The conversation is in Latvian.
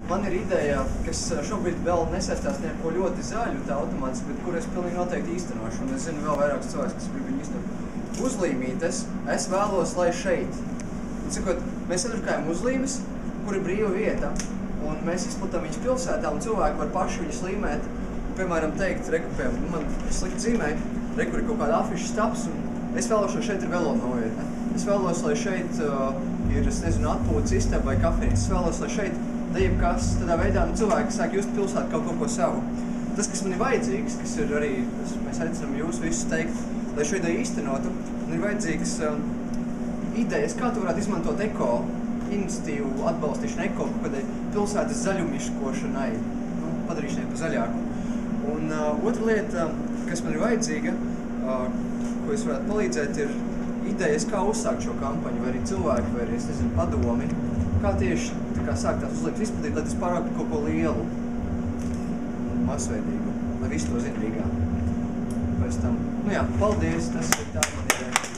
Man ir ideja, kas šobrīd vēl nesaistās neko ļoti zaļu, tā automātiski, bet kur es pilnīgi noteikti īstenošu. Un es zinu vēl vairākus cilvēkus, kas grib viņu īstenot. Uzlīmītes es vēlos, lai šeit. Un, sakot, mēs sadrukājam uzlīmes, kur ir brīva vieta, un mēs izplatām viņas pilsētā, un cilvēki var paši viņas līmēt. Piemēram, teikt, man slikti zīmē, kur ir kaut kāda afiša staps, un es vēlos, lai šeit ir velo novietne. Es vēlos, lai šeit ir, es nezinu, atpūtas istaba vai kafejnīca. Es vēlos, lai šeit jebkas tādā veidā cilvēki sāk just pilsētu kaut ko savu. Tas, kas man ir vajadzīgs, kas ir arī, mēs aicinām jūs visus teikt, lai šo ideju īstenotu, man ir vajadzīgs idejas, kā tu varētu izmantot iniciatīvu atbalstīšanu kaut kādai pilsētas zaļumiškošanai, padarīšanai pa zaļāku. Un otra lieta, kas man ir vajadzīga, ko es varētu palīdzēt, ir idejas, kā uzsākt šo kampaņu, vai arī cilvēki, vai arī, es nezinu, padomi, kā tieši sākt tās uzlikt izplatīt, lai tas pārāk kaut ko lielu, masveidīgu, lai visu to zina Rīgā. Pēc tam, paldies, tas ir tā man ideja.